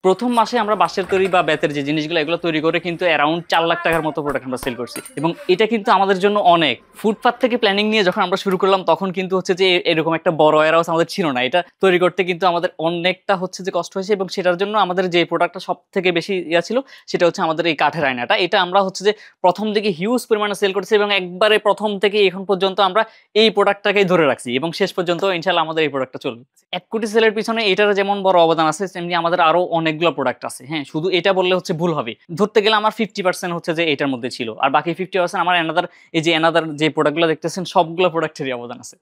প্রথম মাসে আমরা বাঁশের তৈরি বা বেতের যে জিনিসগুলো এগুলো তৈরি করে কিন্তু অ্যারাউন্ড 4 লাখ টাকার মতো প্রোডাক্ট আমরা সেল করছি, এবং এটা কিন্তু আমাদের জন্য অনেক। ফুটপাথ থেকে প্ল্যানিং নিয়ে যখন আমরা শুরু করলাম তখন কিন্তু হচ্ছে যে এরকম একটা বড় ওয়্যারহাউস আমাদের ছিল না। এটা তৈরি করতে কিন্তু আমাদের অনেকটা হচ্ছে যে কষ্ট হয়েছে, এবং সেটার জন্য আমাদের যে প্রোডাক্টটা সব থেকে বেশি ছিল সেটা হচ্ছে আমাদের এই কাঠের আয়নাটা। এটা আমরা হচ্ছে যে প্রথম দিকে হিউজ পরিমাণে সেল করছি, এবং একবারে প্রথম থেকে এখন পর্যন্ত আমরা এই প্রোডাক্টটাকেই ধরে রাখছি, এবং শেষ পর্যন্ত ইনশাআল্লাহ আমাদের এই প্রোডাক্টটা চলবে। 1 কোটি সেলের পিছনে এটার যেমন বড় অবদান আছে, তেমনি আমাদের আরো অনেকগুলো প্রোডাক্ট আছে। হ্যাঁ, শুধু এটা বললে হচ্ছে ভুল হবে। ধরতে গেলে আমার 50% হচ্ছে যে এটার মধ্যে ছিল, আর বাকি 50% আমার এনাদার যে প্রোডাক্টগুলো দেখতেছেন সবগুলো প্রোডাক্টেরই অবদান আছে।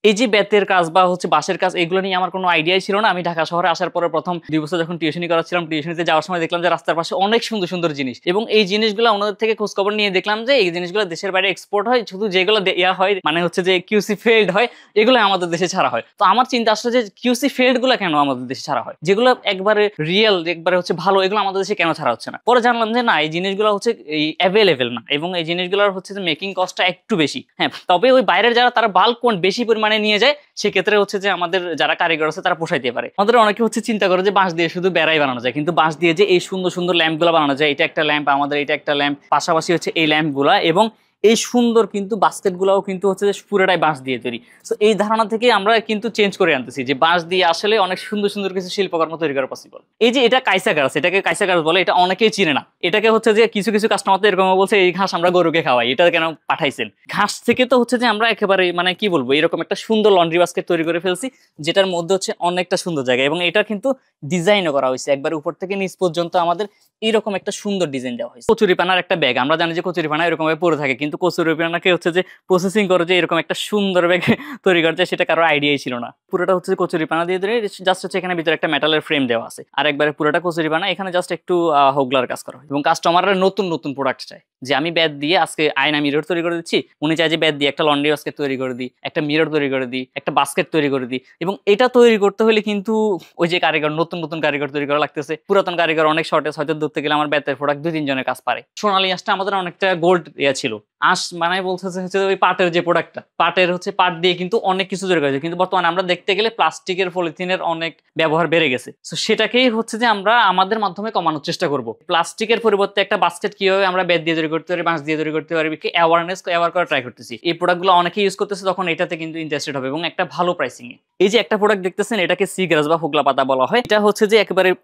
এই যে বেতের কাজ বা হচ্ছে বাঁশের কাজ, এগুলো নিয়ে আমার কোনো আইডিয়াই ছিল না। আমি ঢাকা শহরে আসার পরে প্রথম 2 বছর যখন টিউশনি করাচ্ছিলাম, টিউশনিতে যাওয়ার সময় দেখলাম যে রাস্তার পাশে অনেক সুন্দর সুন্দর জিনিস, এবং এই জিনিসগুলো ওনাদের থেকে খোঁজ খবর নিয়ে দেখলাম যে এই জিনিসগুলো দেশের বাইরে এক্সপোর্ট হয়, শুধু যেগুলো ইয়া হয় মানে হচ্ছে যে কিউসি ফেল্ড হয় এগুলো আমাদের দেশে ছাড়া হয়। তো আমার চিন্তা আসলে যে কিউসি ফেল্ড গুলো কেন আমাদের দেশে ছাড়া হয়, যেগুলো একবারে রিয়েল একবারে হচ্ছে ভালো, এগুলো আমাদের দেশে কেন ছাড়া হচ্ছে না। পরে জানলাম যে না, এই জিনিসগুলো হচ্ছে এই অ্যাভেলেবেল না, এবং এই জিনিসগুলোর হচ্ছে যে মেকিং কস্টটা একটু বেশি। হ্যাঁ, তবে ওই বাইরের যারা তারা বাল্ক বেশি পরিমাণে নিয়ে যায়, সেক্ষেত্রে হচ্ছে যে আমাদের যারা কারিগর আছে তারা পোষাইতে পারে। আমাদের অনেকে হচ্ছে চিন্তা করে যে বাঁশ দিয়ে শুধু বেড়াই বানানো যায়, কিন্তু বাঁশ দিয়ে যে এই সুন্দর সুন্দর ল্যাম্প গুলা বানানো যায়, এটা একটা ল্যাম্প, আমাদের এটা একটা ল্যাম্প, পাশাপাশি হচ্ছে এই ল্যাম্প গুলা, এবং এই সুন্দর কিন্তু বাস্কেট গুলাও কিন্তু হচ্ছে যে পুরোটাই বাঁশ দিয়ে তৈরি। তো এই ধারণা থেকে আমরা কিন্তু চেঞ্জ করে আনতেছি যে বাঁশ দিয়ে আসলে অনেক সুন্দর সুন্দর কিছু শিল্পকর্ম তৈরি করা পসিবল। এই যে এটা কাইসা গাছ, এটাকে কাইসা গাছ বলে, এটা অনেকেই চিনে না। এটাকে হচ্ছে যে কিছু কিছু কাস্টমার তো এরকম বলছে এই ঘাস আমরা গরুকে খাওয়াই, এটা কেন পাঠাইছেন? ঘাস থেকে তো হচ্ছে যে আমরা একেবারে মানে কি বলবো, এরকম একটা সুন্দর লন্ড্রি বাস্কেট তৈরি করে ফেলছি, যেটার মধ্যে হচ্ছে অনেকটা সুন্দর জায়গা, এবং এটা কিন্তু ডিজাইনও করা হয়েছে একবার উপর থেকে নিচ পর্যন্ত আমাদের এরকম একটা সুন্দর ডিজাইন দেওয়া হয়েছে। কচুরিপানার একটা ব্যাগ, আমরা জানি যে কচুরিপানা এরকম ভাবে পড়ে থাকে, কিন্তু কচুরিপানাকে হচ্ছে যে প্রসেসিং করে যে এরকম একটা সুন্দর ব্যাগ তৈরি করছে, সেটা কারো আইডিয়াই ছিল না। পুরোটা হচ্ছে কচুরিপানা দিয়ে ধরে জাস্ট হচ্ছে এখানে ভিতরে একটা মেটালের ফ্রেম দেওয়া আছে, আর একবারে পুরোটা কচুরিপানা, এখানে জাস্ট একটু হোগলার কাজ করা হয়। এবং কাস্টমাররা নতুন নতুন প্রোডাক্ট চায়, যে আমি ব্যাগ দিয়ে আজকে আয়না মিরর তৈরি করে দিচ্ছি, উনি চায় যে ব্যাগ দিয়ে একটা লন্ড্রি বাস্কেট তৈরি করে দিই, একটা মিরর তৈরি করে দিই, একটা বাস্কেট তৈরি করে দিই। এবং এটা তৈরি করতে হলে কিন্তু ওই যে কারিগর, নতুন নতুন কারিগর তৈরি করা লাগতেছে। পুরাতন কারিগর অনেক শর্টেজ, হয়তো ধরতে গেলে আমার বেতের প্রোডাক্ট 2-3 জনের কাজ পারে। সোনালী আঁশটা আমাদের অনেকটা গোল্ড ইয়া ছিল। আঁশ মানে বলতেছে হচ্ছে ওই পাটের যে প্রোডাক্টটা, পাটের হচ্ছে পাট দিয়ে কিন্তু অনেক কিছু তৈরি করেছে, কিন্তু বর্তমানে আমরা দেখতে গেলে প্লাস্টিকের পলিথিনের অনেক ব্যবহার বেড়ে গেছে। তো সেটাকেই হচ্ছে যে আমরা আমাদের মাধ্যমে কমানোর চেষ্টা করব। প্লাস্টিকের পরিবর্তে একটা বাস্কেট কিভাবে আমরা বেত দিয়ে তৈরি করতে পারি, বাঁশ দিয়ে তৈরি করতে পারি, অ্যাওয়ার করা ট্রাই করতেছি। এই প্রোডাক্টগুলো অনেকে ইউজ করতেছে, তখন এটাতে কিন্তু ইন্টারেস্টেড হবে, এবং একটা ভালো প্রাইসিং এ। এই যে একটা প্রোডাক্ট দেখতেছেন, এটাকে সি গ্রাস বা হোগলা পাতা বলা হয়। এটা হচ্ছে যে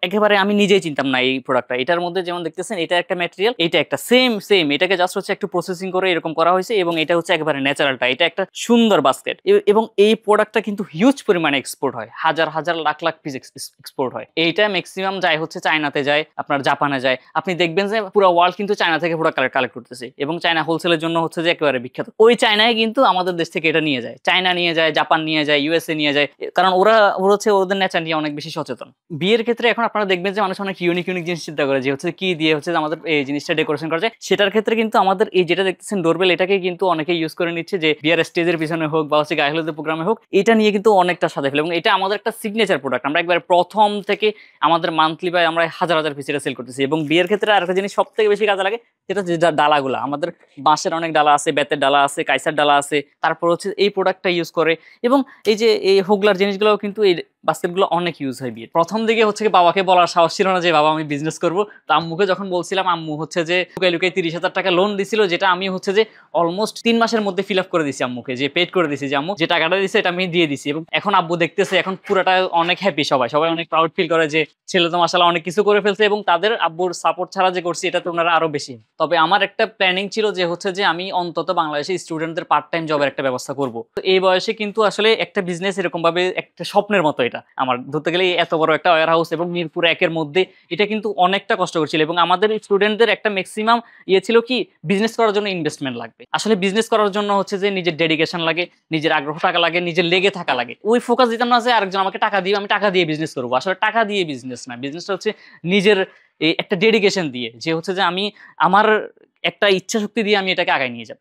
একেবারে আমি নিজেই চিনতাম না এই প্রোডাক্টটা। এটার মধ্যে যেমন দেখতেছেন, এটা একটা ম্যাটেরিয়াল, এটা একটা সেম এটাকে জাস্ট হচ্ছে একটু প্রসেসিং করে এরকম করা হয়েছে, এবং এটা হচ্ছে একেবারে ন্যাচারালটা। এটা একটা সুন্দর বাস্কেট, এবং এই প্রোডাক্টটা কিন্তু হিউজ পরিমাণে এক্সপোর্ট হয়, হাজার হাজার লাখ লাখ পিস এক্সপোর্ট হয়। এইটা ম্যাক্সিমাম যায় হচ্ছে চায়নাতে যায়, আপনার জাপানে যায়। আপনি দেখবেন যে পুরো ওয়ার্ল্ড কিন্তু চায়না থেকে প্রোডাক্ট কালেক্ট করতেছে, এবং চায়না হোলসেলের জন্য হচ্ছে যে একেবারে বিখ্যাত। ওই চায়নায় কিন্তু আমাদের দেশ থেকে এটা নিয়ে যায়, চায়না নিয়ে যায়, জাপান নিয়ে যায়, ইউএসএ নিয়ে যায়, কারণ ওরা হচ্ছে ওদের নেচার নিয়ে অনেক বেশি সচেতন। বিয়ের ক্ষেত্রে এখন আপনারা দেখবেন যে মানুষ অনেক ইউনিক জিনিস চিন্তা করে, যে হচ্ছে কি দিয়ে হচ্ছে আমাদের এই জিনিসটা ডেকোরেশন করা যায়। সেটার ক্ষেত্রে কিন্তু আমাদের এই যেটা দেখতেছেন ডোরবেল, এটাকে কিন্তু অনেকে ইউজ করে নিচ্ছে, যে বিয়ার স্টেজের পিছনে হোক বা হচ্ছে গায়ে হলুদের প্রোগ্রামে হোক, এটা নিয়ে কিন্তু অনেকটা সাথে ফেলে, এবং এটা আমাদের একটা সিগনেচার প্রোডাক্ট। আমরা একবার প্রথম থেকে আমাদের মান্থলি বা আমরা হাজার হাজার পিস এটা সেল করতেছি। এবং বিয়ের ক্ষেত্রে আরেকটা জিনিস সব থেকে বেশি কাজে লাগে, সেটা হচ্ছে ডালাগুলো। আমাদের বাঁশের অনেক ডালা আছে, বেতের ডালা আছে, কাইসার ডালা আছে, তারপর হচ্ছে এই প্রোডাক্টটা ইউজ করে। এবং এই যে এই হোগলার জিনিসগুলো কিন্তু এই বাস্কেটগুলো অনেক ইউজ হয় বিয়ে। প্রথম দিকে হচ্ছে বাবাকে বলার সাহস ছিল না যে বাবা আমি বিজনেস করবো। তো আম্মুকে যখন বলছিলাম, আম্মু হচ্ছে যে লুকাই লুকাই 30,000 টাকা লোন দিছিল, যেটা আমি হচ্ছে যে অলমোস্ট 3 মাসের মধ্যে ফিল আপ করে দিছি আম্মুকে, যে পেড করে দিছি, যে আম্মু যে টাকাটা দিছে এটা আমি দিয়ে দিছি। এবং এখন আব্বু দেখতেছে, এখন পুরাটা অনেক হ্যাপি, সবাই অনেক প্রাউড ফিল করে যে ছেলে তো মাশাআল্লাহ অনেক কিছু করে ফেলছে, এবং তাদের আব্বুর সাপোর্ট ছাড়া যে করছি এটা তো ওনারা আরো বেশি। তবে আমার একটা প্ল্যানিং ছিল যে হচ্ছে যে আমি অন্তত বাংলাদেশে স্টুডেন্টদের পার্ট টাইম জবের একটা ব্যবস্থা করব। তো এই বয়সে কিন্তু আসলে একটা বিজনেস এরকম ভাবে একটা স্বপ্নের মতো, এটা আমার ধরতে গেলে এত বড় একটা ওয়্যার হাউস এবং মিরপুর 1-এর মধ্যে, এটা কিন্তু অনেকটা কষ্ট করছিল। এবং আমাদের স্টুডেন্টদের একটা ম্যাক্সিমাম ছিল কি, বিজনেস করার জন্য ইনভেস্টমেন্ট লাগবে। আসলে বিজনেস করার জন্য হচ্ছে যে নিজের ডেডিকেশন লাগে, নিজের আগ্রহ থাকা লাগে, নিজের লেগে থাকা লাগে। ওই ফোকাস দিতাম না যে আরেকজন আমাকে টাকা দিয়ে আমি টাকা দিয়ে বিজনেস করবো। আসলে টাকা দিয়ে বিজনেস না, বিজনেসটা হচ্ছে নিজের একটা ডেডিকেশন দিয়ে, যে হচ্ছে যে আমি আমার একটা ইচ্ছা শক্তি দিয়ে আমি এটাকে আগায় নিয়ে যাব।